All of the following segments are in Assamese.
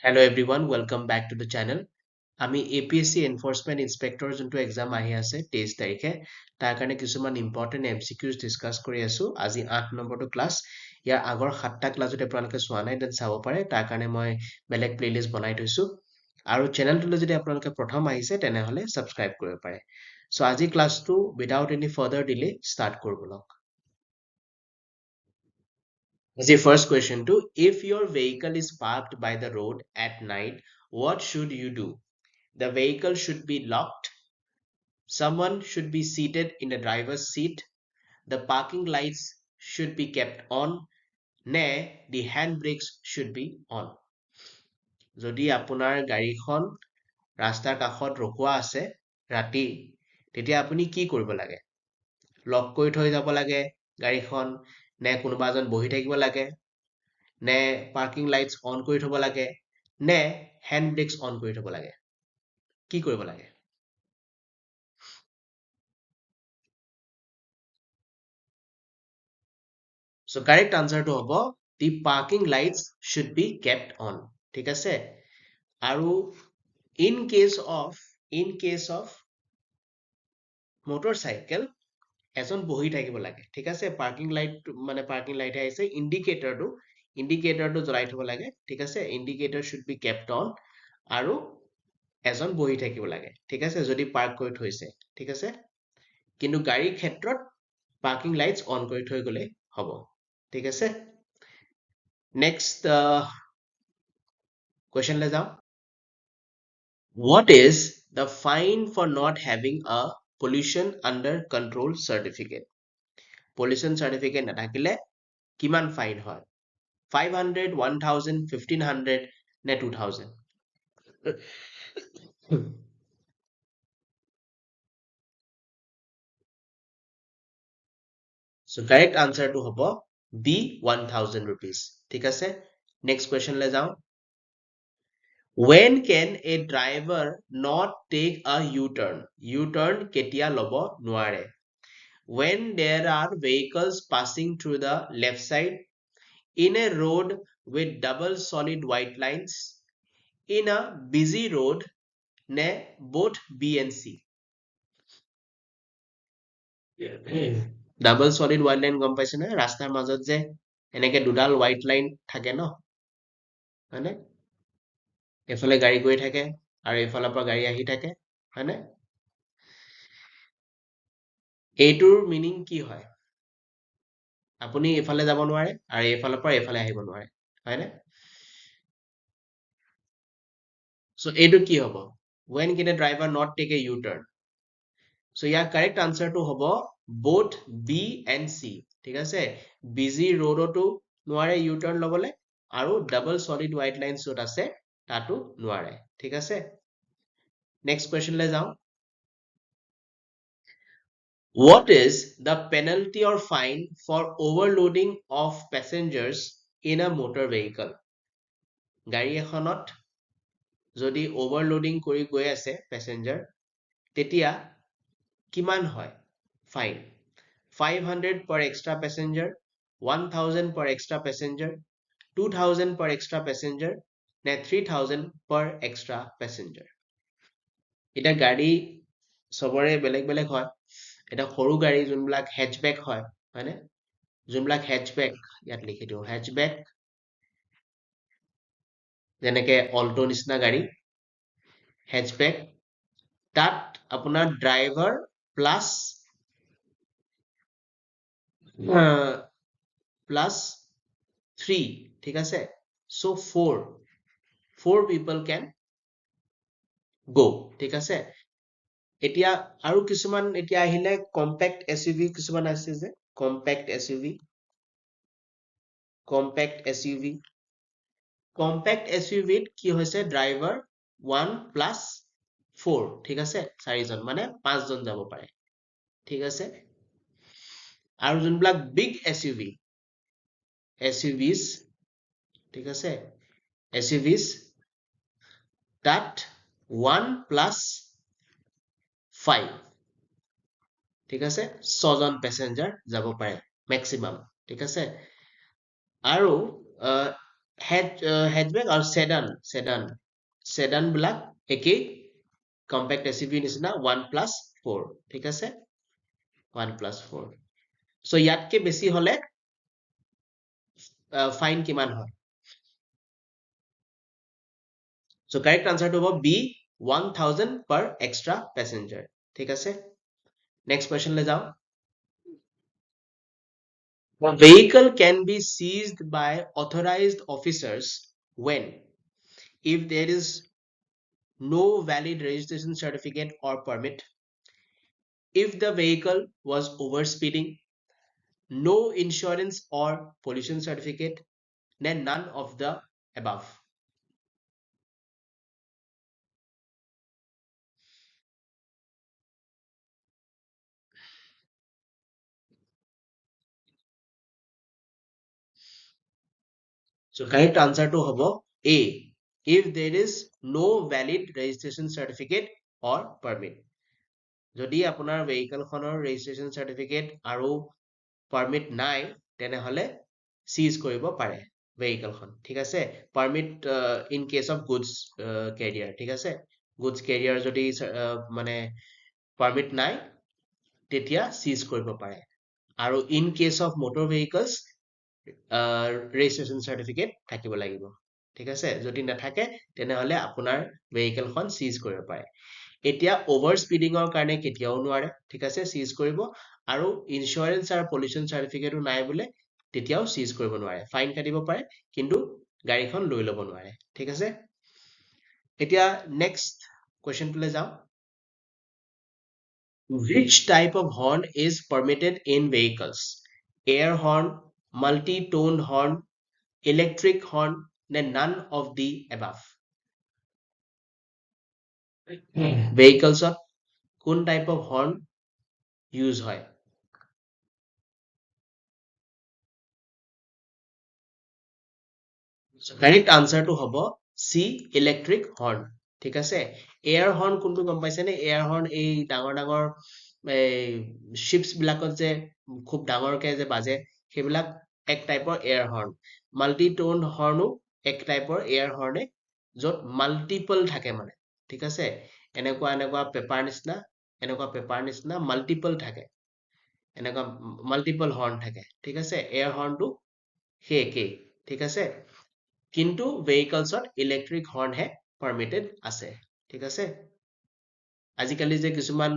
Hello everyone, welcome back to the channel. আমি APSC এনফৰ্চমেণ্ট ইনস্পেক্টৰ যোনটো এক্সাম আহি আছে 23 তাৰিখে তাৰ কাৰণে কিছুমান ইম্পৰ্টেণ্ট MCQs ডিছকাছ কৰি আছো আজি 8 নম্বৰটো ক্লাছ ইয়াৰ আগৰ 7টা ক্লাছ যদি আপোনালোকে চোৱা নাই দেন চাব পাৰে তাৰ কাৰণে মই বেলেগ প্লেলিষ্ট বনাই থৈছো আৰু চেনেলটোলৈ যদি আপোনালোকে প্ৰথম আহিছে তেনেহলে ছাবস্ক্ৰাইব কৰিব পাৰে সো আজি ক্লাছটো without any further delay start কৰোঁ বলক The first question to if your vehicle is parked by the road at night, what should you do? The vehicle should be locked. Someone should be seated in the driver's seat. The parking lights should be kept on. Nay, the handbrakes should be on. যদি আপোনাৰ গাড়ীখন ৰাস্তাৰ কাষত ৰখোৱা আছে ৰাতি তেতিয়া আপুনি কি কৰিব লাগে লক কৰি থৈ যাব লাগে গাড়ীখন নে কোনোবা এজন বহি থাকিব লাগে নে পাৰ্কিং লাইটছ অন কৰি থব লাগে নে হেণ্ড ব্ৰেকছ অন কৰি থব লাগে কি কৰিব লাগে So correct answer to হব the parking lights should be kept on ঠিক আছে আৰু in case of motorcycle এজন বহি থাকিব লাগে ঠিক আছে পাৰ্কিং লাইট মানে পাৰ্কিং লাইট আহিছে ইণ্ডিকেটৰটো জ্বলাই থব লাগে ঠিক আছে indicator should be kept on আৰু এজন বহি থাকিব লাগে ঠিক আছে যদি পাৰ্ক কৰি থৈছে ঠিক আছে কিন্তু গাড়ীৰ ক্ষেত্ৰত পাৰ্কিং লাইটছ অন কৰি থৈ গলে হ'ব ঠিক আছে নেক্সট question লৈ যাওঁ what is the fine for not having a pollution under control certificate pollution certificate নাথাকিলে কিমান ফাইন হয় 500 1000 1500 নে 2000 So correct answer to হব B 1000 rupees ঠিক আছে next question লৈ যাওঁ when can a driver not take a U-turn U-turn কেতিয়া লব নোৱাৰে when there are vehicles passing through the left side in a road with double solid white lines in a busy road নে both B and C double solid white line গম পাইছে নে ৰাস্তাৰ মাজত যে এনেকে দুডাল হোৱাইট লাইন থাকে ন হয়নে এফালে গাড়ী গৈ থাকে আৰু এফালৰ পৰা গাড়ী আহি থাকে হয়নে এইটোৰ মিনিং কি হয় আপুনি এফালে যাব নোৱাৰে আৰু এফালৰ পৰা এফালে আহিব নোৱাৰে হয়নে so এইটো কি হ'ব when can a driver not take a U-turn so year correct answer টো হ'ব both B and C ঠিক আছে busy roadতো নোৱাৰে U-turn লবলে আৰু double solid white lines য'ত আছে তাতো নোৱাৰে ঠিক আছে next question লৈ যাওঁ what is the penalty or fine for overloading of passengers in a motor vehicle গাড়ী এখনত যদি overloading কৰি গৈ আছে passenger তেতিয়া কিমান হয় fine 500 per extra passenger 1000 per extra passenger 2000 per extra passenger নে 3000 per extra passenger এটা গাড়ী সবৰে বেলেগ বেলেগ হয় এটা সৰু গাড়ী যোনবিলাক হেচবেক হয় হয়নে যোনবিলাক হেচবেক ইয়াত লিখি দিওঁ হেচবেক যেনেকে অল্টো নিচিনা গাড়ী হেচবেক তাত আপোনাৰ ড্ৰাইভাৰ প্লাছ প্লাছ 3 ঠিক আছে so 4 people can go ঠিক আছে এতিয়া আৰু কিছুমান এতিয়া আহিলে কম্পেক্ট SUV কিছুমান আছে যে কম্পেক্ট SUV কম্পেক্ট SUV কি হৈছে ড্ৰাইভাৰ 1 প্লাছ 4 ঠিক আছে 4 জন মানে 5 জন যাব পাৰে ঠিক আছে আৰু যোনবিলাক বিগ SUVs ঠিক আছে SUVs তাত 1 প্লাছ 5 ঠিক আছে 6 জন প্যাসেঞ্জাৰ যাব পাৰে ম্যাক্সিমাম ঠিক আছে আৰু হেডবেক আৰু সেডান বিলাক একেই কম্পেক্ট এছইউভি নিচিনা 1+4 ঠিক আছে 1+4 চ' ইয়াতকে বেছি হলে ফাইন কিমান হয় চ' কাৰেক্ট আনচাৰটো হ'ব বি 1000 per extra passenger ঠিক আছে নেক্সট কুৱেশ্যনলৈ যাওঁ The vehicle can be seized by authorized officers when if there is no valid registration certificate or permit, if the vehicle was overspeeding, no insurance or pollution certificate, then none of the above. So correct answer to hobo A. If there is no valid registration certificate or permit. যদি আপোনাৰ ভেহিকলখনৰ ৰেজিষ্ট্ৰেশ্যন চাৰ্টিফিকেট আৰু পাৰ্মিট নাই তেনেহলে চিজ কৰিব পাৰে ভেহিকলখন ঠিক আছে permit in case of goods carrier ঠিক আছে গুডছ কেৰিয়াৰ যদি মানে পাৰ্মিট নাই তেতিয়া চিজ কৰিব পাৰে আৰু in case of motor vehicles registration certificate থাকিব লাগিব ঠিক আছে যদি নাথাকে তেনেহলে আপোনাৰ ভেহিকলখন চিজ কৰিব পাৰে এতিয়া অভাৰ স্পিডিঙৰ কাৰণে কেতিয়াও নোৱাৰে ঠিক আছে চিজ কৰিব আৰু ইঞ্চুৰেঞ্চ আৰু পলিউশ্যন চাৰ্টিফিকেটো নাই বোলে তেতিয়াও চিজ কৰিব নোৱাৰে ফাইন কাটিব পাৰে কিন্তু গাড়ীখন লৈ ল'ব নোৱাৰে ঠিক আছে এতিয়া নেক্সট কুৱেশ্যনটোলৈ যাওঁ Which type of horn is permitted in vehicles? Air horn, multi-tone horn, electric horn, then none of the above. Vehicles of কোন type of horn use হয়? So correct answer to হ'ব C electric horn. ঠিক আছে এয়াৰ হৰ্ণ কোনটো গম পাইছেনে এয়াৰ হৰ্ণ এই ডাঙৰ ডাঙৰ শিপছ বিলাকত যে খুব ডাঙৰকে যে বাজে সেইবিলাক এক টাইপৰ এয়াৰ হৰ্ণ মাল্টি টোন হৰ্ণো এক টাইপৰ এয়াৰ হৰ্ণে য'ত মাল্টিপল থাকে মানে ঠিক আছে এনেকুৱা পেপাৰ নিচিনা মাল্টিপল থাকে এনেকুৱা মাল্টিপল হৰ্ণ থাকে ঠিক আছে এয়াৰ হৰ্ণটো সেই একেই ঠিক আছে কিন্তু ভেহিকলছত ইলেক্ট্ৰিক হৰ্ণহে পাৰ্মিটেড আছে ঠিক আছে আজিকালি যে কিছুমান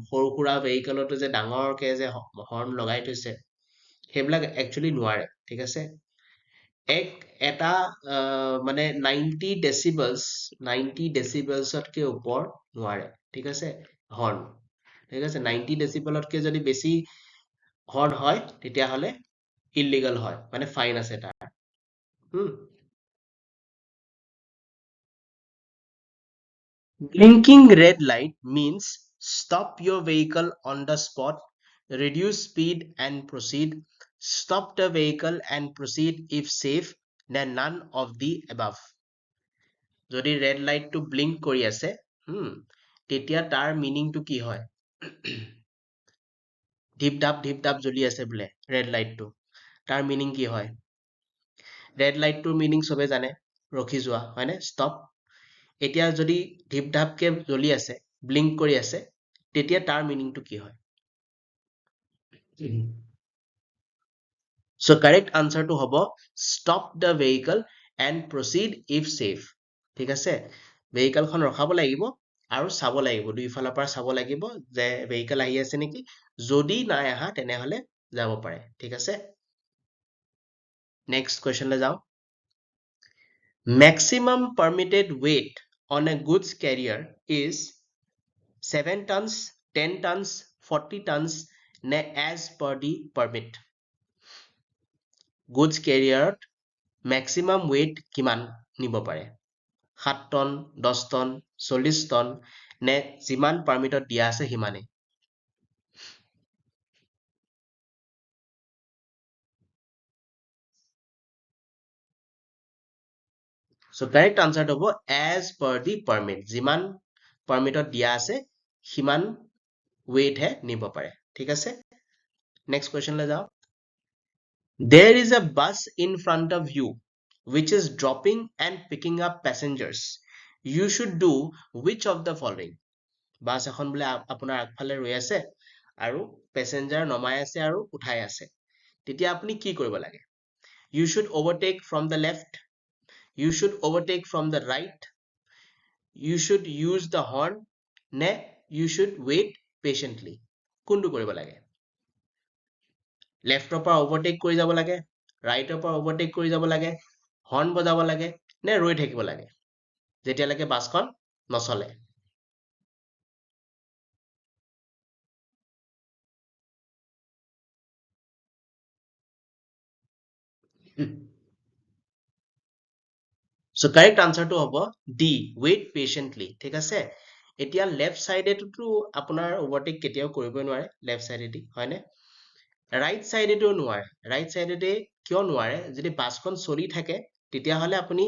সৰু সুৰা ভেহিকলতো যে ডাঙৰকে যে হৰ্ণ লগাই থৈছে সেইবিলাক একচুৱেলি নোৱাৰে ঠিক আছে এটা মানে 90 ডেচিবেলছতকে ওপৰ নোৱাৰে ঠিক আছে হৰ্ণ ঠিক আছে 90 ডেচিবেলতকে যদি বেছি হৰ্ণ হয় তেতিয়াহ'লে ইলিগেল হয় মানে ফাইন আছে তাৰ Blinking red light means stop your vehicle on the spot, reduce speed and proceed, stop the vehicle and proceed if safe, then none of the above. যদি red light to blink কৰি আছে তেতিয়া তাৰ মিনিংটো কি হয় ঢিপ ঢাপ জ্বলি আছে বোলে red light টো তাৰ মিনিং কি হয় red light টোৰ মিনিং চবে জানে ৰখি যোৱা হয়নে stop এতিয়া যদি ঢিপ ঢাপকে জ্বলি আছে ব্লিংক কৰি আছে তেতিয়া তাৰ মিনিংটো কি হয় So correct answer to হ'ব stop the vehicle and proceed if safe ঠিক আছে ভেহিকলখন ৰখাব লাগিব আৰু চাব লাগিব দুইফালৰ পৰা চাব লাগিব যে ভেহিকল আহি আছে নেকি যদি নাই আহা তেনেহলে যাব পাৰে ঠিক আছে নেক্সট কুৱেশ্যনলৈ যাওঁ maximum permitted weight on a goods carrier is 7 tons 10 tons 40 tons as per the permit goods carrier maximum weight কিমান নিব পাৰে 7 টন 10 টন 40 টন নে যিমান পাৰ্মিটত দিয়া আছে সিমানে So correct answer হ'ব as per the permit যিমান পাৰ্মিটত দিয়া আছে সিমান weight হে নিব পাৰে ঠিক আছে next question লৈ যাওঁ There is a bus in front of you which is dropping and picking up passengers, you should do which of the following? Bus এখন বোলে আপোনাৰ আগফালে ৰৈ আছে আৰু পেছেঞ্জাৰ নমাই আছে আৰু উঠাই আছে, তেতিয়া আপুনি কি কৰিব লাগে? You should overtake from the left, you should overtake from the right, you should use the horn, নে you should wait patiently? কোনটো কৰিব লাগে? লেফ্টৰ পৰা overtake কৰি যাব লাগে, ৰাইটৰ পৰা overtake কৰি যাব লাগে, হৰ্ণ বজাব লাগে, নে ৰৈ থাকিব লাগে যেতিয়ালৈকে বাছখন নচলে? So correct answer to হ'ব D, wait patiently. ঠিক আছে? এতিয়া লেফ্ট চাইডেটোতো আপোনাৰ overtake কেতিয়াও কৰিবই নোৱাৰে লেফ্ট চাইডেদি, হয়নে? ৰাইট চাইডেদিও নোৱাৰে। ৰাইট চাইডেদি কিয় নোৱাৰে? যদি বাছখন চলি থাকে তেতিয়াহ'লে আপুনি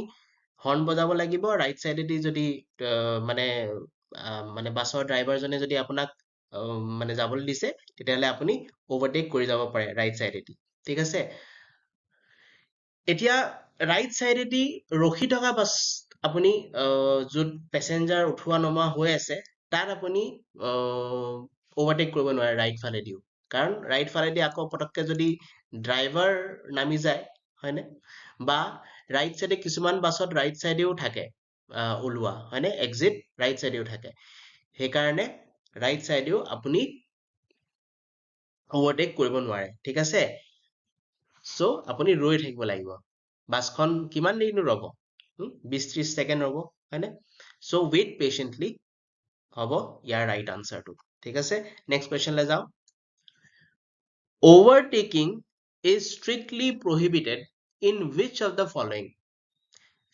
হৰ্ণ বজাব লাগিব, ৰাইট চাইডেদি যদি মানে বাছৰ ড্ৰাইভাৰজনে যদি আপোনাক মানে যাবলৈ দিছে তেতিয়াহ'লে আপুনি overtake কৰি যাব পাৰে ৰাইট চাইডেদি। ঠিক আছে? এতিয়া ৰাইট চাইডেদি ৰখি থকা বাছ আপুনি য'ত পেছেঞ্জাৰ উঠোৱা নমোৱা হৈ আছে তাত আপুনি overtake কৰিব নোৱাৰে ৰাইট ফালেদিও, কাৰণ ৰাইট ফালেদি আকৌ পটককে যদি ড্ৰাইভাৰ নামি যায়, হয়নে? বা ৰাইট চাইডে কিছুমান বাছত ৰাইট চাইডেও থাকে ওলোৱা, হয়নে? এক্সিট ৰাইট চাইডেও থাকে, সেইকাৰণে ৰাইট চাইডেও আপুনি overtake কৰিব নোৱাৰে। ঠিক আছে? So আপুনি ৰৈ থাকিব লাগিব। বাছখন কিমান দেৰিনো ৰ'ব? 20-30 ছেকেণ্ড ৰ'ব, হয়নে? So wait patiently হ'ব ইয়াৰ right answer টো। ঠিক আছে? Next question লৈ যাওঁ। Overtaking is strictly prohibited in which of the following?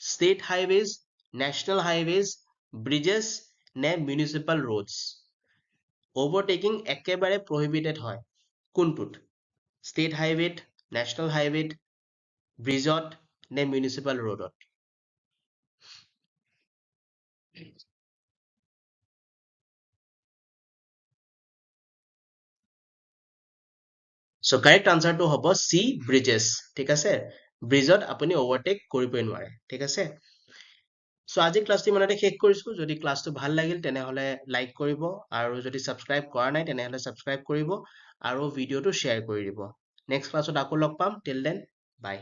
State highways, national highways, bridges, নে municipal roads? Overtaking একেবাৰে prohibited হয় কোনটোত? State highway, national highway, ব্ৰিজত নে মিউনিচিপাল ৰোডত? So correct answer টো হ'ব C, bridges. ঠিক আছে? ব্ৰিজত আপুনি overtake কৰিবই নোৱাৰে। ঠিক আছে? So আজি ক্লাছটো ইমানতে শেষ কৰিছো। যদি ক্লাছটো ভাল লাগিল তেনেহ'লে লাইক কৰিব, আৰু যদি ছাবস্ক্ৰাইব কৰা নাই তেনেহ'লে ছাবস্ক্ৰাইব কৰিব আৰু ভিডিঅ'টো শ্বেয়াৰ কৰি দিব। নেক্সট ক্লাছত আকৌ লগ পাম। টিল দেন বাই।